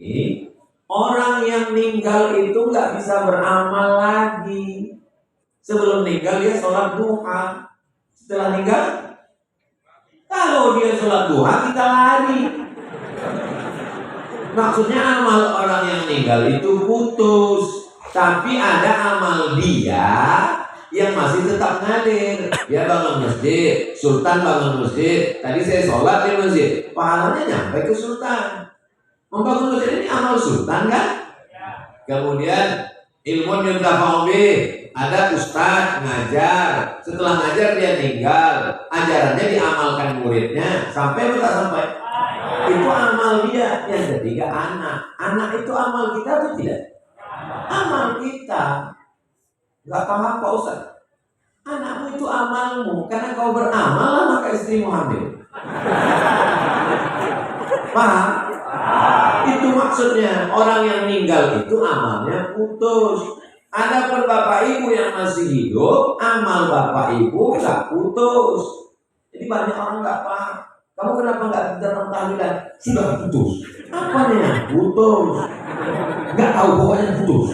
ini, orang yang meninggal itu nggak bisa beramal lagi. Sebelum meninggal dia sholat duha. Setelah meninggal, kalau dia sholat duha kita lari. Maksudnya amal orang yang meninggal itu putus, tapi ada amal dia yang masih tetap ngalir. Dia bangun masjid, sultan bangun masjid. Tadi saya sholat di masjid, pahalanya nyampe ke sultan. Membangun masjid ini amal sultan kan? Kemudian ilmu yang ada ustaz ngajar. Setelah ngajar dia tinggal, ajarannya diamalkan muridnya sampai atau tak sampai? Itu amal dia. Yang ketiga anak itu amal kita atau tidak? Amal kita. Gak paham Pak Ustaz? Anakmu itu amalmu, karena kau beramal lah maka istrimu hamil. Paham? Itu maksudnya. Orang yang meninggal itu amalnya putus. Adapun bapak ibu yang masih hidup, amal bapak ibu gak putus. Jadi banyak orang gak paham. Kamu kenapa gak datang tahlilan? Sudah putus. Apanya? Putus. Gak tahu pokoknya putus.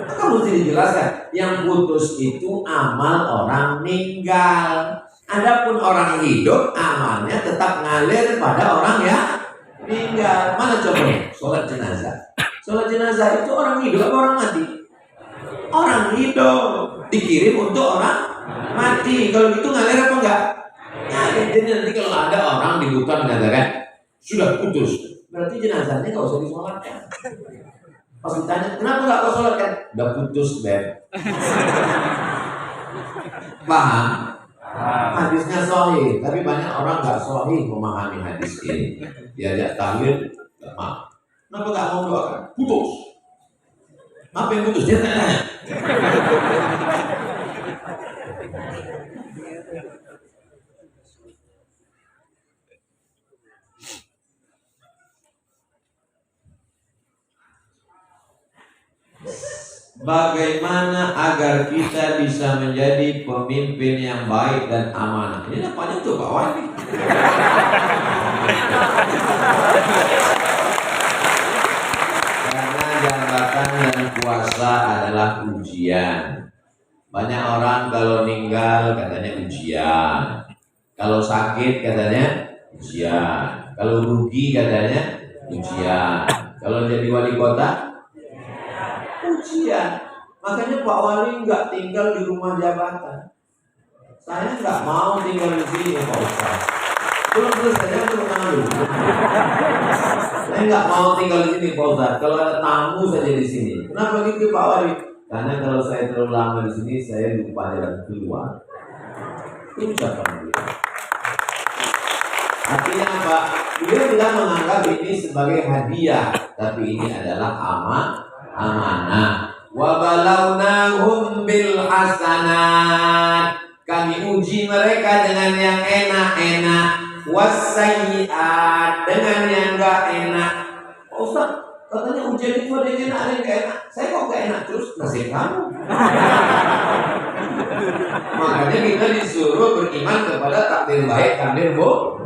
Kamu mesti dijelaskan. Yang putus itu amal orang meninggal. Adapun orang hidup, amalnya tetap ngalir pada orang yang meninggal. Mana contohnya? Sholat jenazah. Sholat jenazah itu orang hidup atau orang mati? Orang hidup. Dikirim untuk orang mati. Kalau gitu ngalir apa enggak? Ngalir. Jadi nanti kalau ada orang di hutan mengatakan sudah putus, berarti jenazahnya nggak usah disolatkan. Pas ditanya, kenapa nggak kau sholatkan? Udah putus, Beb. Paham? Hadisnya sahih, tapi banyak orang nggak sahih memahami hadis ini. Diajak tahlil, nggak mau. Kenapa nggak mau doakan? Putus. Apa yang putus? Dia tanya. Bagaimana agar kita bisa menjadi pemimpin yang baik dan amanah? Ini namanya tuh Pak Wali. Karena jabatan dan kuasa adalah ujian. Banyak orang kalau meninggal katanya ujian, kalau sakit katanya ujian, kalau rugi katanya ujian, kalau jadi wali kota ujian. Makanya Pak Wali nggak tinggal di rumah jabatan. Saya nggak mau tinggal di sini Pak Ustaz. Terus saya turun tangan dulu. Saya nggak mau tinggal di sini Pak Ustaz. Kalau ada tamu saja di sini. Kenapa gitu Pak Wali? Karena kalau saya terlalu lama di sini saya lupa jalan keluar. Itu ucapan beliau. Artinya apa? Beliau tidak menganggap ini sebagai hadiah, tapi ini adalah amanah. Wa balawnahum bil hasanat. Kami uji mereka dengan yang enak-enak, wasayyi'at dengan yang enggak enak. Oh, Ustaz, katanya ujian itu ada yang enak, ada yang enggak enak. Saya kok enggak enak terus nasib kamu. Makanya kita disuruh beriman kepada takdir baik, takdir buruk.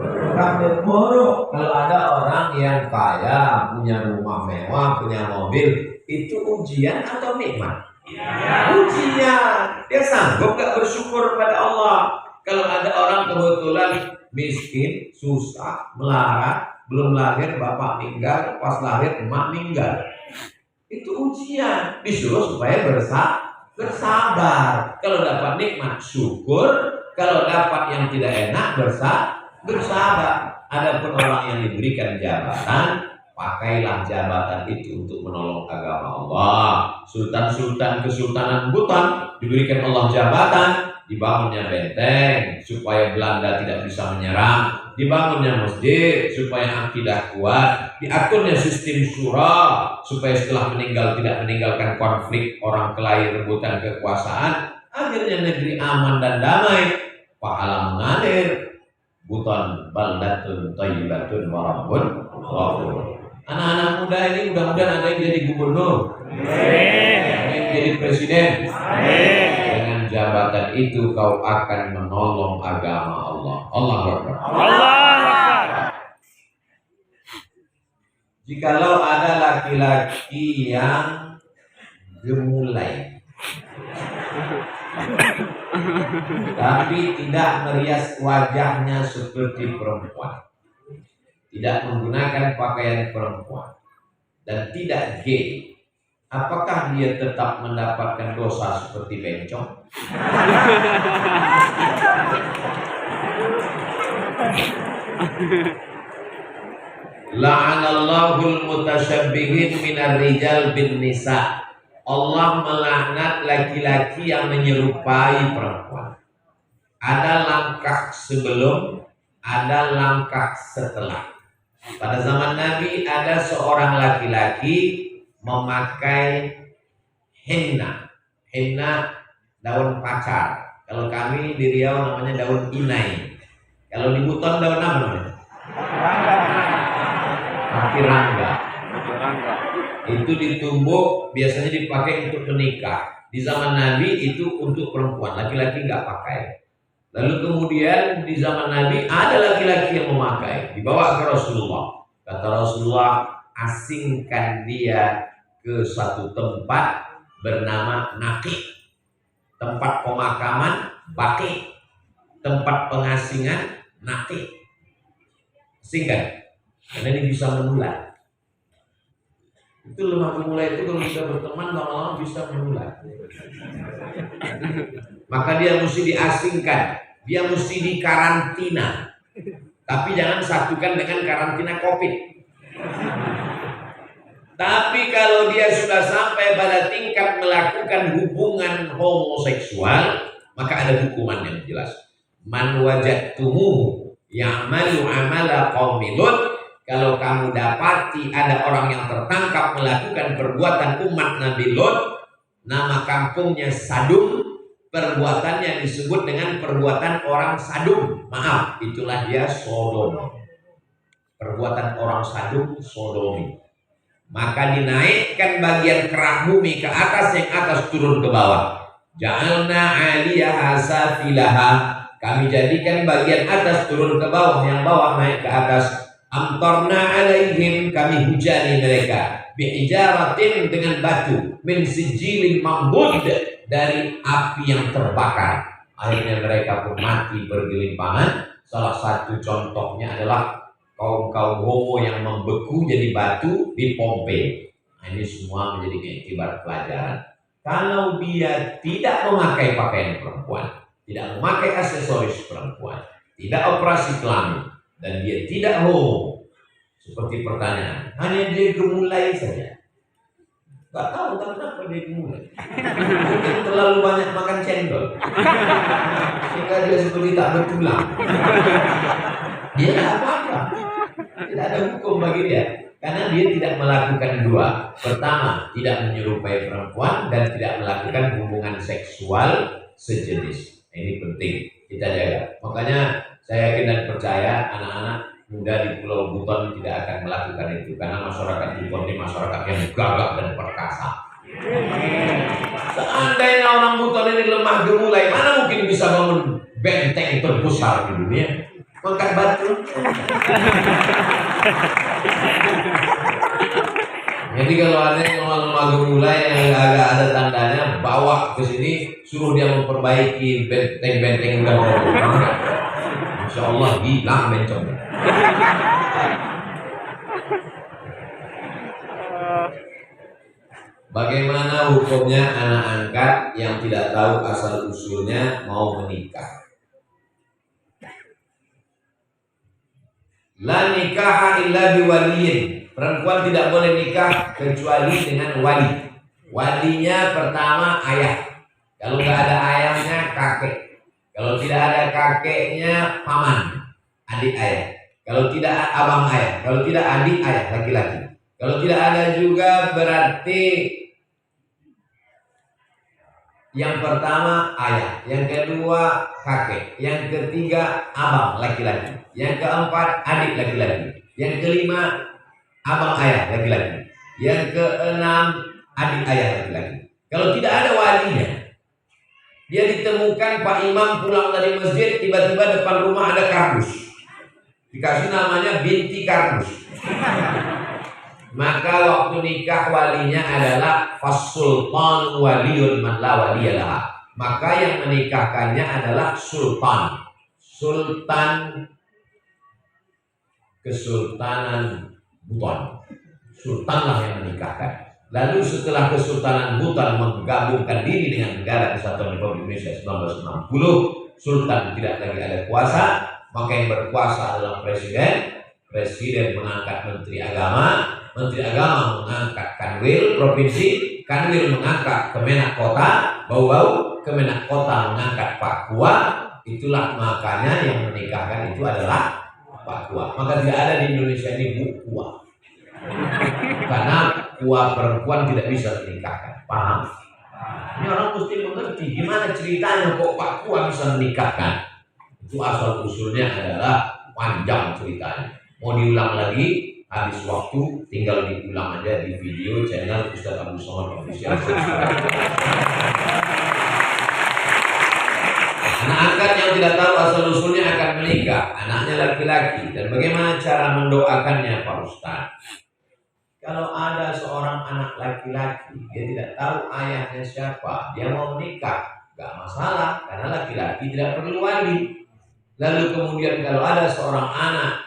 Kalau ada orang yang kaya, punya rumah mewah, punya mobil, itu ujian atau nikmat? Ujian. Dia sanggup gak bersyukur pada Allah. Kalau ada orang kebetulan miskin, susah, melarat, belum lahir bapak meninggal, pas lahir emak meninggal, itu ujian. Disuruh supaya bersabar. Kalau dapat nikmat syukur, kalau dapat yang tidak enak bersabar. Adapun orang yang diberikan jabatan, pakailah jabatan itu untuk menolong agama Allah. Sultan-sultan kesultanan Buton diberikan Allah jabatan, dibangunnya benteng supaya Belanda tidak bisa menyerang, dibangunnya masjid supaya akidah kuat, diaturnya sistem syura supaya setelah meninggal tidak meninggalkan konflik orang kelahi rebutan kekuasaan. Akhirnya negeri aman dan damai, pahala mengalir. Buton baldatun thayyibatun wa rabbun ghafur. Anak-anak muda ini mudah-mudahan ada yang jadi gubernur, ada yang jadi presiden. Dengan jabatan itu kau akan menolong agama Allah. Allahu Akbar. Jikalau ada laki-laki yang gemulai tapi tidak merias wajahnya seperti perempuan, tidak menggunakan pakaian perempuan, dan tidak gay, apakah dia tetap mendapatkan dosa seperti bencong? La'anallahul mutasyabbihin minar rijal bin nisa. Allah melaknat laki-laki yang menyerupai perempuan. Ada langkah sebelum, ada langkah setelah. Pada zaman Nabi ada seorang laki-laki memakai henna. Henna daun pacar. Kalau kami di Riau namanya daun inai. Kalau di Buton daun apa namanya? Rangga. Itu ditumbuk, biasanya dipakai untuk menikah. Di zaman Nabi itu untuk perempuan, laki-laki nggak pakai. Lalu kemudian di zaman Nabi ada laki-laki yang memakai, dibawa ke Rasulullah. Kata Rasulullah, asingkan dia ke satu tempat bernama Naqi, tempat pemakaman Baqi, tempat pengasingan Naqi. Asingkan, karena ini bisa menular. Itu lemah gemulai itu kalau kita berteman lama-lama bisa menular. Maka dia mesti diasingkan, dia mesti dikarantina. Tapi jangan satukan dengan karantina COVID. Tapi kalau dia sudah sampai pada tingkat melakukan hubungan homoseksual, maka ada hukuman yang jelas. Man wajadtumuhu ya'malu amala qaumi Lut. Kalau kamu dapati ada orang yang tertangkap melakukan perbuatan umat Nabi Lot, nama kampungnya Sadum, perbuatannya disebut dengan perbuatan orang Sadum. Maaf, itulah dia Sodom. Perbuatan orang Sadum, Sodomi. Maka dinaikkan bagian kerak bumi ke atas, yang atas turun ke bawah. Ja'alna 'aliyaha safilaha. Kami jadikan bagian atas turun ke bawah, yang bawah naik ke atas. Amtarna alaihim, kami hujani mereka bihijaratin, dengan batu, min sijilin mambud, dari api yang terbakar. Akhirnya mereka pun mati bergelimpangan. Salah satu contohnya adalah kaum-kaum homo yang membeku jadi batu di Pompei. Nah, ini semua menjadi iktibar pelajaran. Kalau dia tidak memakai pakaian perempuan, tidak memakai aksesoris perempuan, tidak operasi kelamin, dan dia tidak homo, seperti pertanyaan, hanya dia gemulai saja. Gak tahu kenapa dia gemulai. Mungkin terlalu banyak makan cendol, sehingga dia seperti tak bertulang. Dia tidak apa-apa, tidak ada hukum bagi dia, karena dia tidak melakukan dua. Pertama, tidak menyerupai perempuan, dan tidak melakukan hubungan seksual sejenis. Ini penting kita jaga. Makanya saya yakin dan percaya anak-anak muda di Pulau Buton tidak akan melakukan itu, karena masyarakat Buton ini masyarakat yang gagah dan perkasa. Seandainya orang Buton ini lemah gemulai, mana mungkin bisa bangun benteng terbesar di dunia? Angkat batu. Jadi kalau ada yang lemah gemulai yang agak ada tandanya, bawa ke sini, suruh dia memperbaiki benteng-benteng udah roboh. Insya Allah hilang bencong. Bagaimana hukumnya anak angkat yang tidak tahu asal usulnya mau menikah? La nikaha illa biwaliyin. Perempuan tidak boleh nikah kecuali dengan wali. Walinya pertama ayah. Kalau nggak ada ayahnya kakek. Kalau tidak ada kakeknya paman, adik ayah. Kalau tidak abang ayah. Kalau tidak adik ayah laki-laki. Kalau tidak ada juga berarti yang pertama ayah, yang kedua kakek, yang ketiga abang laki-laki, yang keempat adik laki-laki, yang kelima abang ayah laki-laki, yang keenam adik ayah laki-laki. Kalau tidak ada walinya, dia ditemukan Pak Imam pulang dari masjid, tiba-tiba depan rumah ada kardus, dikasih namanya binti kardus. Maka waktu nikah walinya adalah fasultan waliyun man la waliyalah. Maka yang menikahkannya adalah sultan. Sultan Kesultanan Buton. Sultanlah yang menikahkan. Lalu setelah Kesultanan Buton menggabungkan diri dengan Negara Kesatuan Republik Indonesia 1960, Sultan tidak lagi ada kuasa, maka yang berkuasa adalah presiden. Presiden mengangkat Menteri Agama, Menteri Agama mengangkat Kanwil Provinsi, Kanwil mengangkat Kemenak Kota, bau-bau Kemenak Kota mengangkat Pak Kua. Itulah makanya yang menikahkan itu adalah Pak Kua. Maka tidak ada di Indonesia ini Bu Kua. Karena Kua perempuan tidak bisa menikahkan. Paham? Ini orang mesti mengerti gimana ceritanya kok Pak Kua bisa menikahkan. Itu asal usulnya adalah panjang ceritanya. Mau diulang lagi, habis waktu, tinggal diulang aja di video channel Ustaz Abdul Somad Official. Anak angkat yang tidak tahu asal usulnya akan menikah, anaknya laki-laki, dan bagaimana cara mendoakannya Pak Ustaz? Kalau ada seorang anak laki-laki, dia tidak tahu ayahnya siapa, dia mau menikah, gak masalah, karena laki-laki tidak perlu wali. Lalu kemudian kalau ada seorang anak,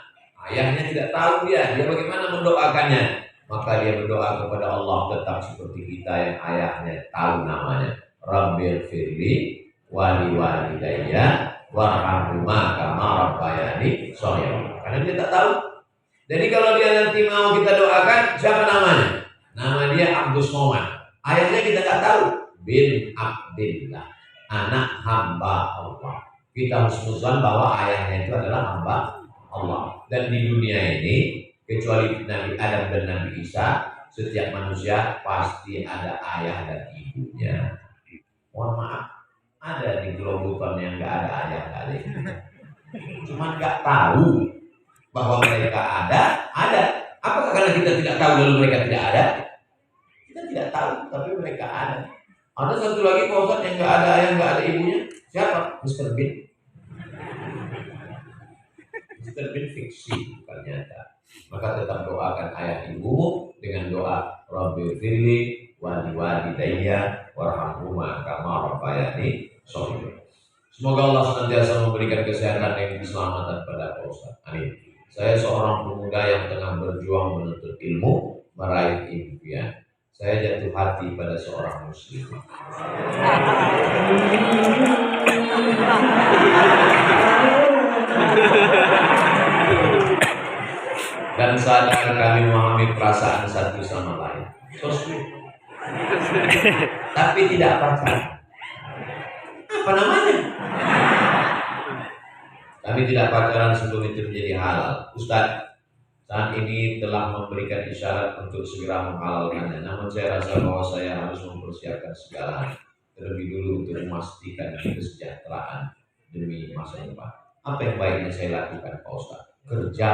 ayahnya tidak tahu dia bagaimana mendoakannya? Maka dia berdoa kepada Allah tetap seperti kita yang ayahnya tahu namanya. Rabbil firli wali walidayya warhamhuma kama rabbayani shaghira. Karena dia tak tahu. Jadi kalau dia nanti mau kita doakan, siapa namanya? Nama dia Abdul Somad. Ayahnya kita tak tahu. Bin Abdillah, anak hamba Allah. Kita harus husnuzan bahwa ayahnya itu adalah hamba Allah. Dan di dunia ini, kecuali Nabi Adam dan Nabi Isa, setiap manusia pasti ada ayah dan ibunya. Mohon maaf, ada di Gerobokan yang nggak ada ayah nggak ada ibu. Cuma nggak tahu bahwa mereka ada. Apakah karena kita tidak tahu lalu mereka tidak ada? Kita tidak tahu, tapi mereka ada. Ada satu lagi Pak Ustaz yang nggak ada ayah nggak ada ibunya. Siapa? Mr. Bean. Mr. Bean fiksi, bukan nyata. Maka tetap doakan ayah ibumu dengan doa Rabbil firli wali walidayya warhamhuma kama rabbayani shaghira. Semoga Allah senantiasa memberikan kesehatan dan keselamatan pada Pak Ustaz. Amin. Saya seorang pemuda yang tengah berjuang menuntut ilmu, meraih impian. Saya jatuh hati pada seorang muslim. Dan sadar kami memahami perasaan satu sama lain. So sweet. Tapi tidak pacaran. Apa namanya? Kami tidak pacaran sebelum itu menjadi halal. Ustaz, saat ini telah memberikan isyarat untuk segera menghalalkannya. Namun saya rasa bahwa saya harus mempersiapkan segala terlebih dulu untuk memastikan kesejahteraan demi masa depan. Apa yang baiknya saya lakukan, Pak Ustaz? Kerja.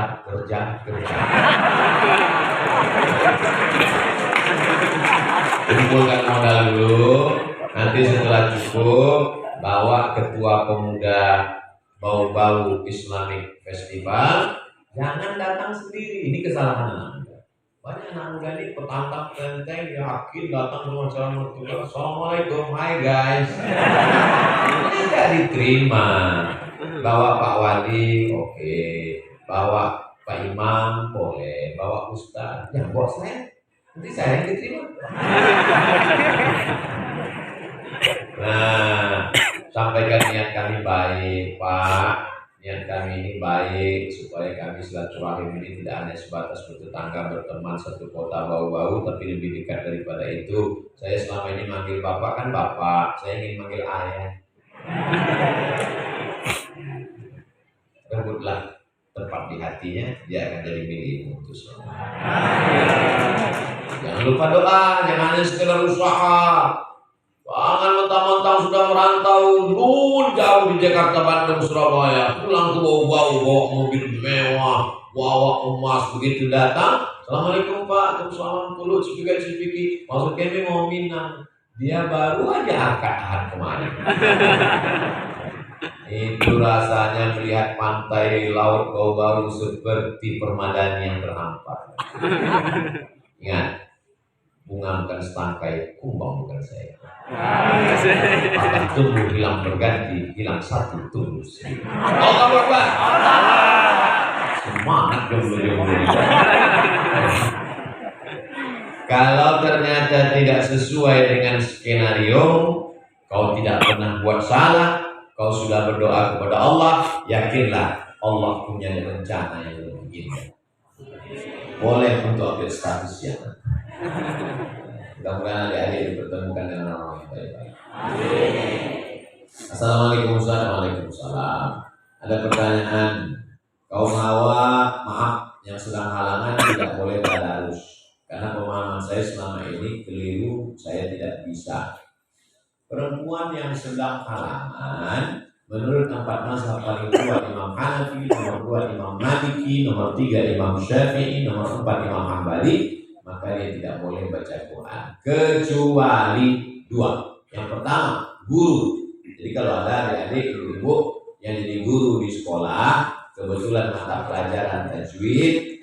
Kumpulkan modal dulu. Nanti setelah cukup, bawa ketua pemuda bau-bau Islamic Festival. Jangan datang sendiri. Ini kesalahan anak muda. Banyak anak muda ini petantang tenteng, yakin datang ke acara mertua. Assalamualaikum, hai guys. Ini tidak diterima. Bawa Pak Wali, oke. Bawa Pak Imam, boleh. Bawa Ustaz, ya bawa saya. Nanti saya yang diterima. Nah, sampaikan niat kami baik, Pak. Niat kami ini baik supaya kami silaturahim ini tidak hanya sebatas bertetangga, berteman satu kota bau-bau, tapi lebih dekat daripada itu. Saya selama ini manggil Bapak kan Bapak, saya ingin manggil ayah. Rebutlah tempat di hatinya, dia akan jadi milikmu untuk semua. Jangan lupa doa, jangan hanya sekedar usaha. Jangan mentang-mentang sudah merantau jauh di Jakarta, Bandung, Surabaya, pulang ke bau-bau, bawa mobil mewah, bawa emas, begitu datang, Assalamualaikum Pak, Assalamualaikum pulut, cipiki, maksud kami mau minang. Dia baru aja akad kemarin. Itu rasanya melihat pantai laut bau-bau seperti permadani yang terhampar. Ingat, bunga bukan setangkai, kumbang bukan saya. Akan tumbuh hilang berganti, hilang satu tumbuh seribu. Allah Akbar. Semangat jomblo-jomblo. Kalau ternyata tidak sesuai dengan skenario, kau tidak pernah buat salah, kau sudah berdoa kepada Allah, yakinlah Allah punya rencana yang lebih indah. Boleh untuk update status ya. Mudah-mudahan adik-adik dipertemukan dengan orang yang baik-baik. Assalamualaikum warahmatullahi wabarakatuh. Ada pertanyaan. Kaum hawa, maaf, yang sedang halangan tidak boleh tadarus. Karena pemahaman saya selama ini keliru, saya tidak bisa. Perempuan yang sedang halangan, menurut 4 mazhab paling kuat Imam Hanafi, nomor 2 Imam Maliki, nomor 3 Imam Syafi'i, nomor 4 Imam Hambali, maka dia tidak boleh baca Quran kecuali 2. Yang pertama, guru. Jadi kalau ada adik-adik ibu yang jadi guru di sekolah, kebetulan mata pelajaran tajwid